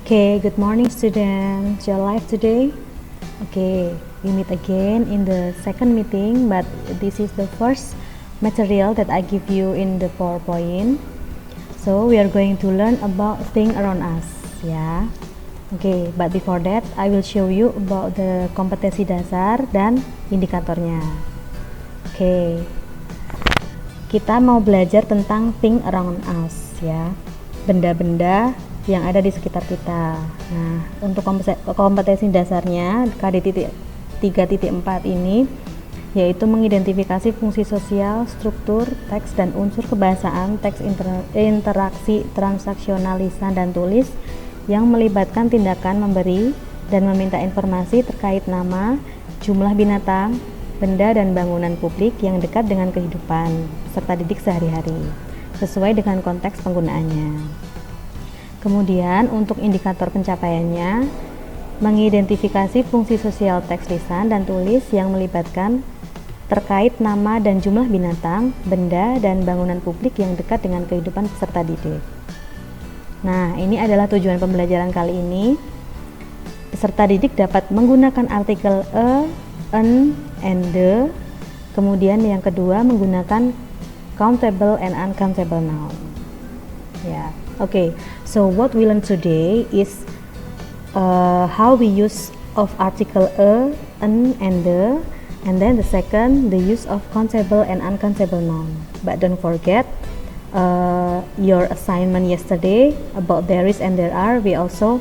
Okay, good morning students. Your life today? Okay, we meet again in the second meeting, but this is the first material that I give you in the PowerPoint. So we are going to learn about things around us, ya. Okay, but before that I will show you about the kompetensi dasar dan indikatornya. Okay, kita mau belajar tentang thing around us, ya. Benda-benda yang ada di sekitar kita. Nah, untuk kompetensi dasarnya KD 3.4 ini yaitu mengidentifikasi fungsi sosial, struktur, teks dan unsur kebahasaan, teks interaksi transaksional lisan dan tulis yang melibatkan tindakan memberi dan meminta informasi terkait nama, jumlah binatang, benda dan bangunan publik yang dekat dengan kehidupan serta didik sehari-hari sesuai dengan konteks penggunaannya. Kemudian untuk indikator pencapaiannya, mengidentifikasi fungsi sosial teks lisan dan tulis yang melibatkan terkait nama dan jumlah binatang, benda, dan bangunan publik yang dekat dengan kehidupan peserta didik. Nah, ini adalah tujuan pembelajaran kali ini. Peserta didik dapat menggunakan artikel a, an, and the. Kemudian yang kedua menggunakan countable and uncountable noun. Ya. Okay, so what we learn today is how we use of article a, an, and the, and then the second, the use of countable and uncountable noun. But don't forget your assignment yesterday about there is and there are. We also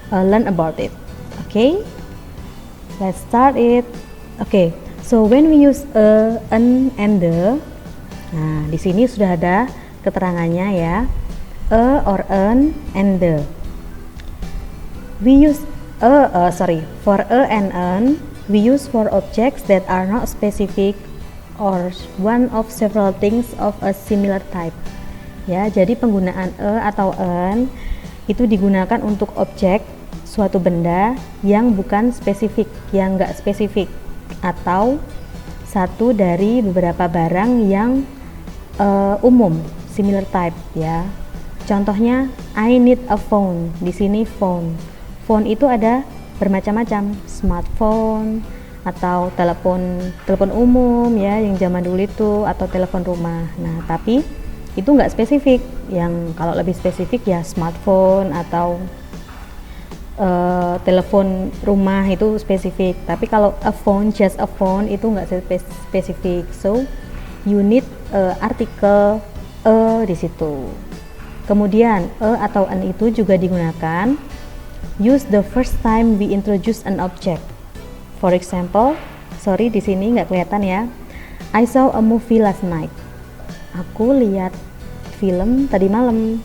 learn about it. Okay, let's start it. Okay, so when we use a, an, and the, nah di sini sudah ada keterangannya ya. A or an and the. We use for a and an, we use for objects that are not specific or one of several things of a similar type. Ya, jadi penggunaan a atau an itu digunakan untuk objek suatu benda yang bukan spesifik, yang enggak spesifik, atau satu dari beberapa barang yang umum, similar type ya. Contohnya, I need a phone. Di sini phone. Phone itu ada bermacam-macam, smartphone atau telepon umum ya, yang zaman dulu itu, atau telepon rumah. Nah, tapi itu nggak spesifik. Yang kalau lebih spesifik ya smartphone atau telepon rumah itu spesifik. Tapi kalau a phone, just a phone itu nggak spesifik. So, you need artikel a di situ. Kemudian a atau an itu juga digunakan use the first time we introduce an object. For example, sorry di sini nggak kelihatan ya. I saw a movie last night. Aku lihat film tadi malam.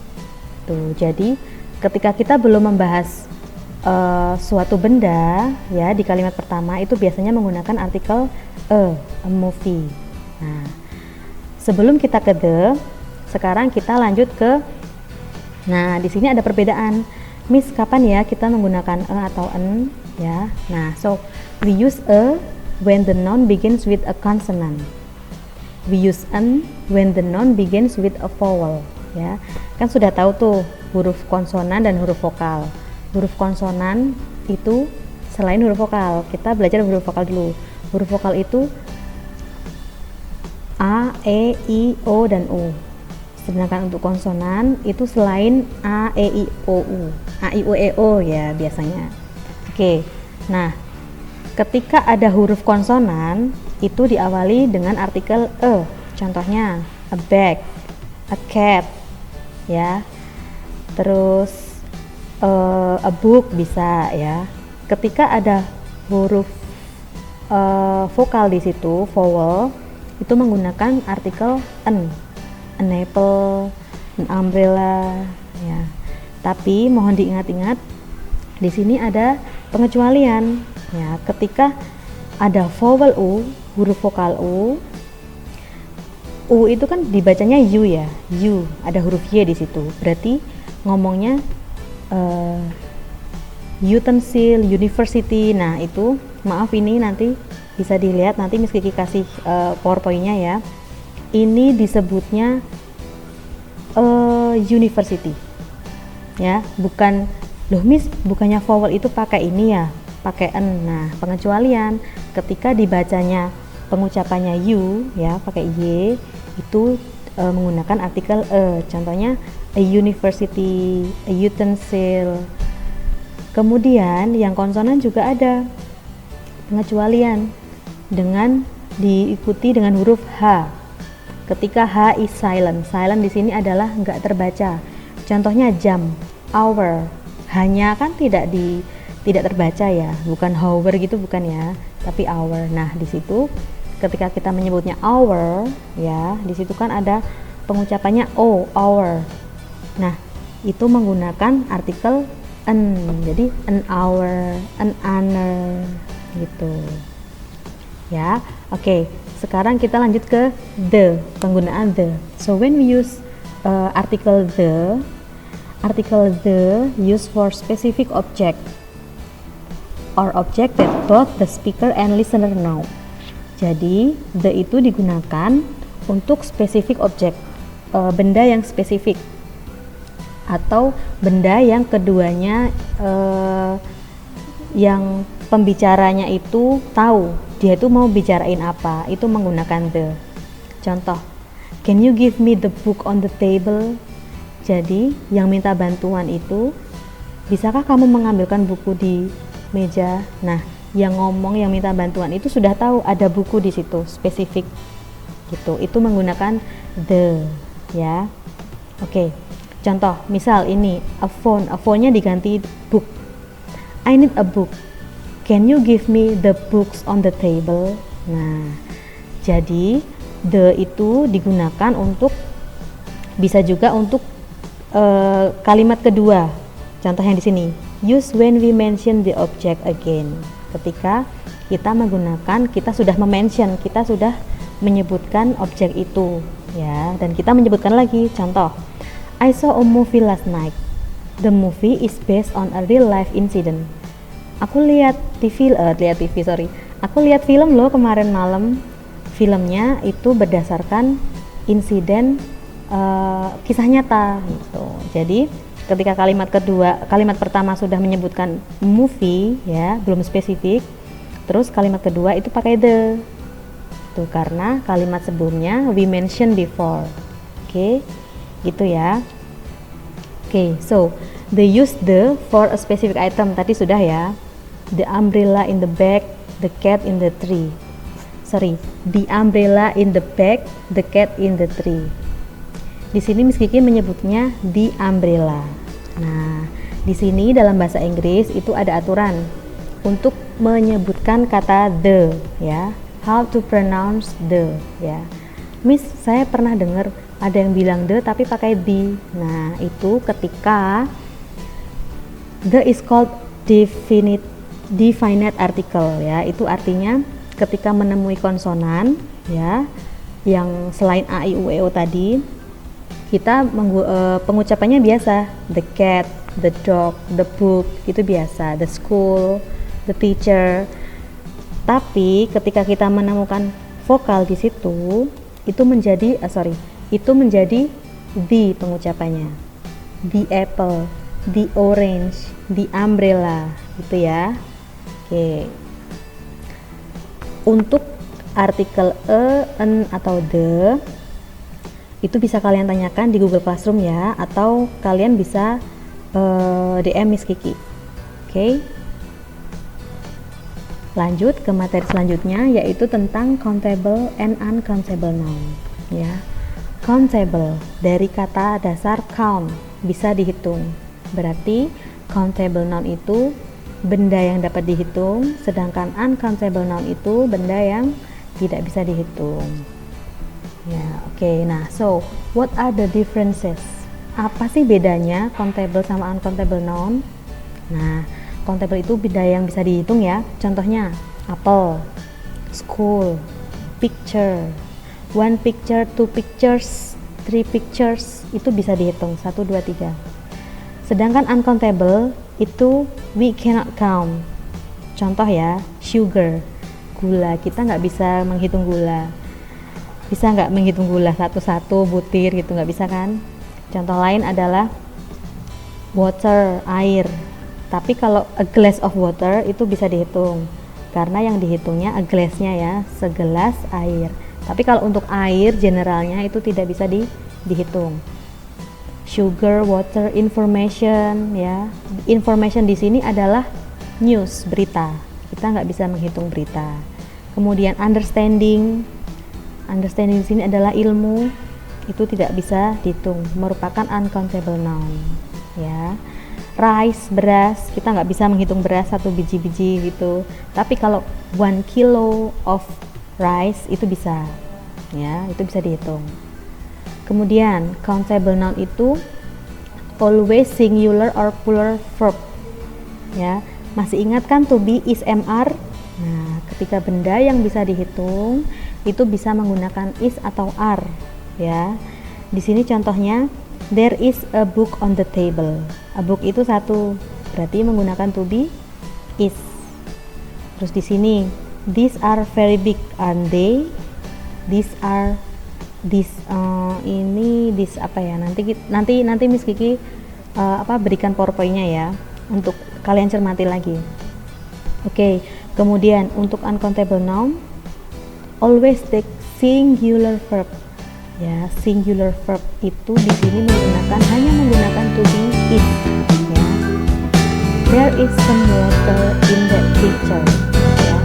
Tuh, jadi ketika kita belum membahas suatu benda ya di kalimat pertama itu biasanya menggunakan artikel a movie. Nah, sebelum kita ke the, sekarang kita lanjut ke. Nah, di sini ada perbedaan. Miss, kapan ya kita menggunakan a atau an ya? Nah, so we use a when the noun begins with a consonant. We use an when the noun begins with a vowel ya. Kan sudah tahu tuh huruf konsonan dan huruf vokal. Huruf konsonan itu selain huruf vokal. Kita belajar huruf vokal dulu. Huruf vokal itu a, e, i, o dan u. Sedangkan untuk konsonan itu selain a, e, i, o, u, a, i, u, e, o ya biasanya. Oke, nah ketika ada huruf konsonan itu diawali dengan artikel e. Contohnya a bag, a cat, ya. Terus a book bisa ya. Ketika ada huruf vokal di situ, vowel, itu menggunakan artikel an. An apple, an umbrella, ya. Tapi mohon diingat-ingat, di sini ada pengecualian, ya. Ketika ada vowel u, huruf vokal u itu kan dibacanya u ya, u, ada huruf y di situ. Berarti ngomongnya utensil, university. Nah itu, maaf ini nanti bisa dilihat nanti Miss Kiki kasih PowerPoint-nya ya. Ini disebutnya university ya, bukan loh Miss, bukannya vowel itu pakai ini ya, pakai n. Nah, pengecualian ketika dibacanya pengucapannya you ya, pakai y, itu menggunakan artikel e. Contohnya a university, a utensil. Kemudian yang konsonan juga ada pengecualian dengan diikuti dengan huruf H. Ketika H is silent, silent di sini adalah nggak terbaca. Contohnya jam, hour, hanya kan tidak terbaca ya, bukan hour gitu bukan ya, tapi hour. Nah di situ ketika kita menyebutnya hour ya, di situ kan ada pengucapannya o, hour. Nah itu menggunakan artikel an, jadi an hour, an honor gitu ya. Oke. Sekarang kita lanjut ke the, penggunaan the. So when we use article the used for specific object or object that both the speaker and listener know. Jadi the itu digunakan untuk specific object, benda yang spesifik atau benda yang keduanya yang pembicaranya itu tahu dia itu mau bicarain apa, itu menggunakan the. Contoh, can you give me the book on the table? Jadi yang minta bantuan itu, bisakah kamu mengambilkan buku di meja? Nah, yang ngomong yang minta bantuan itu sudah tahu ada buku di situ, spesifik gitu. Itu menggunakan the ya. Oke. Contoh, misal ini a phone-nya diganti book. I need a book. Can you give me the books on the table? Nah, jadi the itu digunakan untuk, bisa juga untuk kalimat kedua. Contoh yang di sini, use when we mention the object again. Ketika kita menggunakan, kita sudah mention, kita sudah menyebutkan objek itu, ya. Dan kita menyebutkan lagi. Contoh, I saw a movie last night. The movie is based on a real life incident. Aku lihat film loh kemarin malam. Filmnya itu berdasarkan insiden kisah nyata gitu. Jadi ketika kalimat pertama sudah menyebutkan movie ya, belum spesifik. Terus kalimat kedua itu pakai the. Tuh karena kalimat sebelumnya we mentioned before. Oke, gitu ya. Oke, so they use the for a specific item tadi sudah ya. The umbrella in the bag, the cat in the tree. The umbrella in the bag, the cat in the tree. Di sini Miss Kiki menyebutnya the umbrella. Nah, di sini dalam bahasa Inggris itu ada aturan untuk menyebutkan kata the ya. How to pronounce the ya. Miss, saya pernah dengar ada yang bilang the tapi pakai the. Nah, itu ketika the is called definite article ya, itu artinya ketika menemui konsonan ya yang selain a, i, u, e, o tadi, kita pengucapannya biasa, the cat, the dog, the book, itu biasa, the school, the teacher. Tapi ketika kita menemukan vokal di situ, itu menjadi the pengucapannya, the apple, the orange, the umbrella, gitu ya. Oke. Untuk artikel en atau the itu bisa kalian tanyakan di Google Classroom ya, atau kalian bisa DM Miss Kiki. Oke. Lanjut ke materi selanjutnya, yaitu tentang countable and uncountable noun ya. Countable dari kata dasar count, bisa dihitung. Berarti countable noun itu benda yang dapat dihitung, sedangkan uncountable noun itu benda yang tidak bisa dihitung. Ya, oke. Nah, so what are the differences? Apa sih bedanya countable sama uncountable noun? Nah, countable itu benda yang bisa dihitung ya. Contohnya apple, school, picture, one picture, two pictures, three pictures, itu bisa dihitung 1, 2, 3. Sedangkan uncountable itu we cannot count. Contoh ya, sugar, gula, kita nggak bisa menghitung gula. Bisa nggak menghitung gula satu-satu butir gitu, nggak bisa kan? Contoh lain adalah water, air. Tapi kalau a glass of water itu bisa dihitung, karena yang dihitungnya a glass-nya ya, segelas air. Tapi kalau untuk air generalnya itu tidak bisa dihitung. Sugar, water, information ya. Information di sini adalah news, berita. Kita nggak bisa menghitung berita. Kemudian understanding di sini adalah ilmu, itu tidak bisa dihitung, merupakan uncountable noun ya. Rice, beras, kita nggak bisa menghitung beras satu biji-biji gitu. Tapi kalau 1 kilo of rice itu bisa ya, itu bisa dihitung. Kemudian countable noun itu always singular or plural verb ya. Masih ingat kan to be, is, mr? Nah, ketika benda yang bisa dihitung itu bisa menggunakan is atau are ya. Di sini contohnya there is a book on the table. A book itu satu, berarti menggunakan to be is. Terus di sini these are very big, aren't they? These are this apa ya? Nanti Miss Kiki berikan PowerPoint-nya ya untuk kalian cermati lagi. Oke, kemudian untuk uncountable noun always take singular verb. Ya, singular verb itu di sini hanya menggunakan to be is ya. There is some water in that pitcher ya.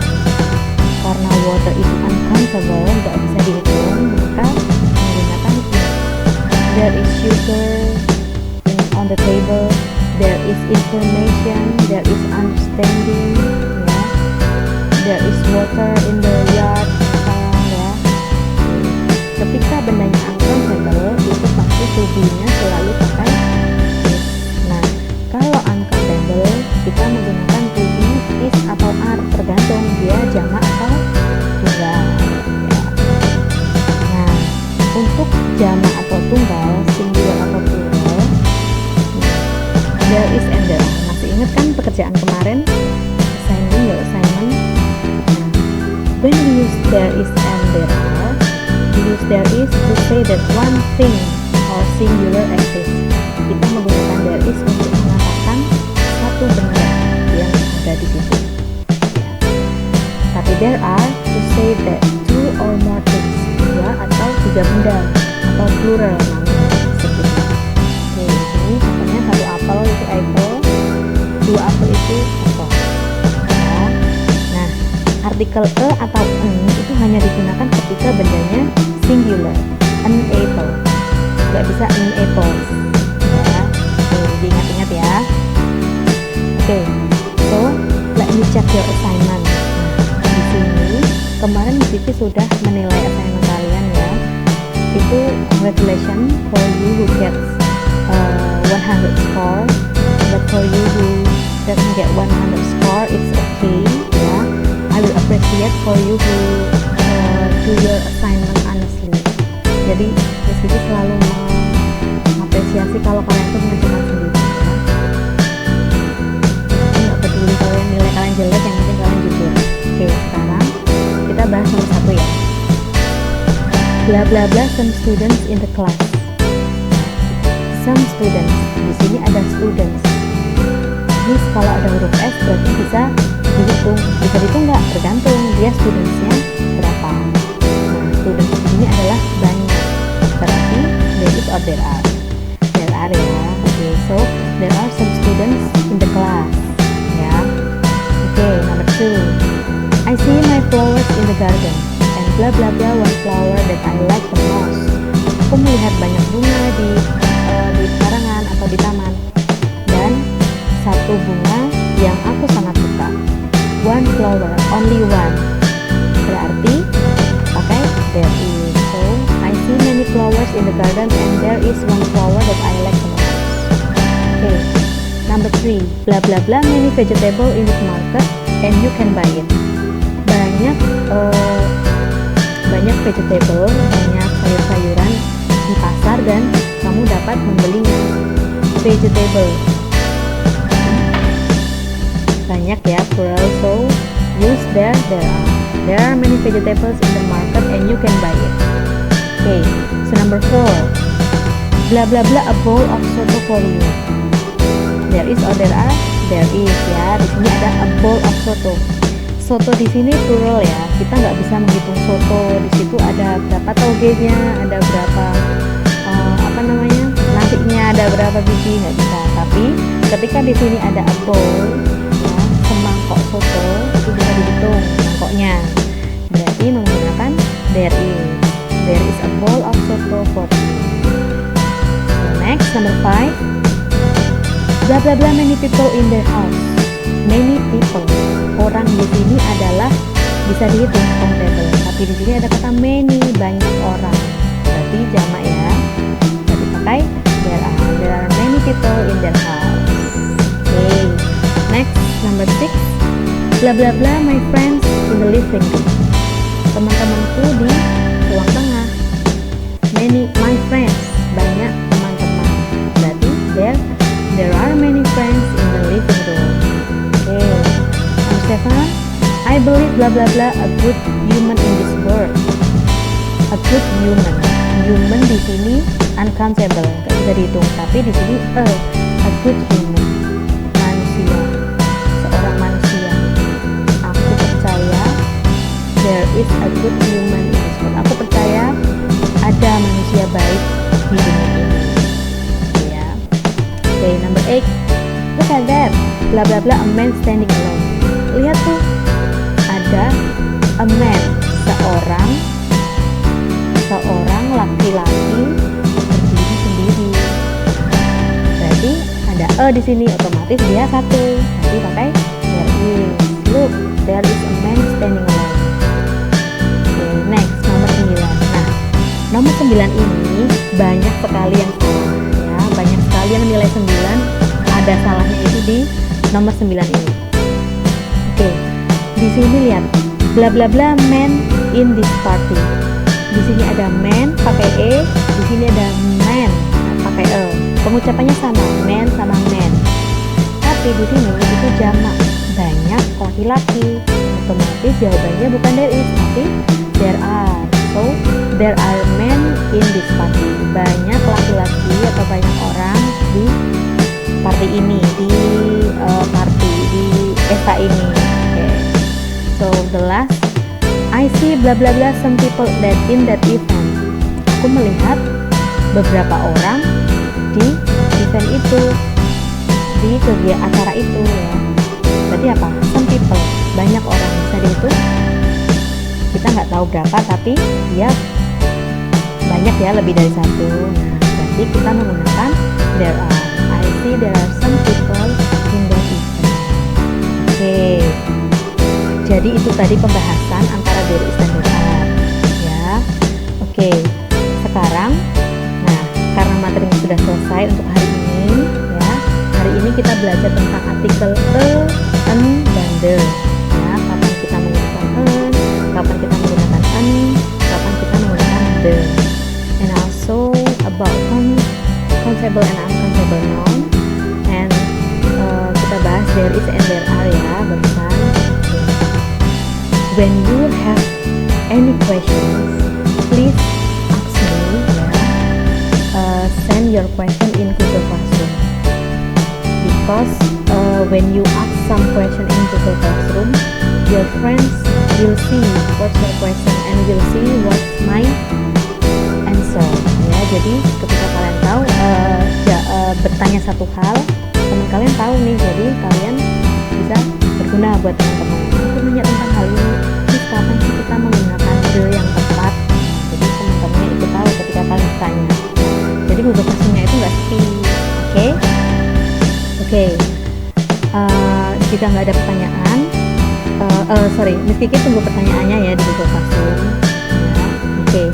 Karena water itu uncountable, nggak bisa dihitung, maka menggunakan is. There is sugar on the table, there is information, there is understanding ya. There is water in the yard ya. Ketika bendanya uncountable itu pasti to be-nya selalu pakai is. Nah, kalau uncountable kita menggunakan to be, is atau are, tergantung dia jamak atau tunggal ya. Nah, untuk jamak atau tunggal, singular atau plural, there is and there are. Masih ingat kan pekerjaan kemarin, assignment? Nah, when we use there is and there are, we use there is to say that one thing or singular exists. Kita menggunakan there is untuk mengatakan satu benda yang ada di situ. Tapi there are to say that two or more things, dua atau tiga benda, atau plural namanya sebutnya. Oke, ini contohnya satu apel itu apple, dua apel itu apple. Ya. Nah, artikel a atau an itu hanya digunakan ketika bendanya singular, an apple, nggak bisa an apples ya. Oke, diingat-ingat ya. Oke, so let me check your assignment. Nah, di sini kemarin Miss Vivi sudah menilai assignment kalian ya. Itu congratulations for you who gets 100 score, but for you who doesn't get 100 score, it's okay ya. I will appreciate for you who do your assignment honestly. Jadi Miss Vivi selalu mengapresiasi kalau kalian tuh mengerjakan sendiri ya. Nggak peduli kalian nilai kalian jelek, yang penting kalian jujur. Oke, sekarang kita bahas nomor 1 ya. Bla bla bla some students in the class. Some students, di sini ada students. Miss, kalau ada huruf S berarti bisa dihitung. Bisa dihitung nggak? Tergantung dia studentsnya berapa. Nah, students di sini adalah banyak. Berarti there is or there are. There are ya. Oke, so there are some students in the class. Ya. Oke, number 2. I see my flowers in the garden and bla bla bla one flower that I like the most. Aku melihat banyak bunga di pekarangan atau di taman, dan satu bunga yang aku sangat suka. One flower, only one. Berarti pakai there is. So I see many flowers in the garden and there is one flower that I like the most. Okay. Number 3. Bla bla bla many vegetable in the market and you can buy it. Banyak vegetable, banyak sayur-sayuran di pasar dan kamu dapat membelinya. Vegetable banyak ya, plural, so use there are. There are many vegetables in the market and you can buy it. Okay, so number 4. Bla bla bla a bowl of soto for you. there is or there are? There is ya. Di sini ada a bowl of soto. Soto di sini plural ya. Kita nggak bisa menghitung soto. Di situ ada berapa togenya, ada berapa nasinya, ada berapa biji, nggak bisa. Tapi ketika di sini ada a bowl ya, semangkok soto itu bisa dihitung mangkoknya. Berarti menggunakan there is a bowl of soto for you. So next, number 5. Blah blah blah, many people in their house. Many people, orang di sini adalah bisa dihitung countable. Tapi di sini ada kata many, banyak orang. Berarti jamak ya. Jadi pakai there are many people in their house. Okay. Next, number 6. Blah blah blah, my friends in the living room. Teman-temanku di ruang tengah. Many my friends, banyak teman-teman. Berarti there are many friends in the living room. Okay. Number 7. I believe blah blah blah a good human in this world. A good human. Human di sini uncountable, nggak bisa dihitung. Tapi di sini a good human, manusia, seorang manusia. Aku percaya there is a good human in this world. Aku percaya ada manusia baik di dunia ini. Ya. Okay, number 8. Look at that. Blah blah blah, a man standing alone. Lihat tuh, ada a man, seorang laki-laki berdiri sendiri. Berarti ada di sini, otomatis dia satu. Nanti pakai there is. Look, there is a man standing alone. Okay, next, nomor 9. Nah, nomor 9 ini banyak sekali yang salah ya, banyak sekali yang nilai 9 ada salahnya itu di nomor 9 ini. Oke, di sini lihat bla bla bla man in this party. Di sini ada man pakai e, di sini ada man pakai e. Pengucapannya sama, man sama man. Tapi di sini itu jamak, banyak laki-laki. Otomatis jawabannya bukan there is, tapi there are. So there are men in this party. Banyak laki-laki atau banyak orang di party ini, di pesta ini. Okay. So the last, I see blah blah blah some people that in that event. Aku melihat beberapa orang di event itu, di kegiatan acara itu ya. Berarti apa? Some people, banyak orang, bisa dihitung. Kita nggak tahu berapa, tapi dia banyak ya, lebih dari satu. Nah, berarti kita menggunakan there are. I see there are some people in that event. Oke. Jadi itu tadi pembahasan antara there is dan there are ya. Oke. Sekarang, nah karena materinya sudah selesai untuk hari ini ya. Hari ini kita belajar tentang artikel an, dan the. Ya, kapan kita menggunakan an, kapan kita menggunakan an, kapan kita menggunakan the. And also about countable and uncountable noun. And kita bahas there is and there are ya barusan. When you have any questions, please ask me ya. Send your question in Google Classroom. Because when you ask some question in Google Classroom, your friends will see what's your question and will see what's my answer ya. Jadi ketika kalian tahu bertanya satu hal, teman kalian tahu nih, jadi kalian bisa berguna buat teman-teman. Aku nanya tentang hal ini, terus kapan sih kita menggunakan the yang tepat? Jadi teman-temannya itu tahu ketika kalian bertanya. Jadi Google Classroom-nya itu nggak sepi. Oke. Jika nggak ada pertanyaan, Miss Kiki tunggu pertanyaannya ya di Google Classroom. Ya,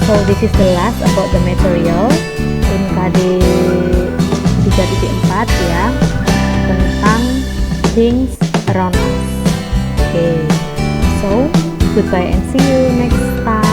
so this is the last about the material in KD 3.4 ya, tentang things around us. So goodbye and see you next time.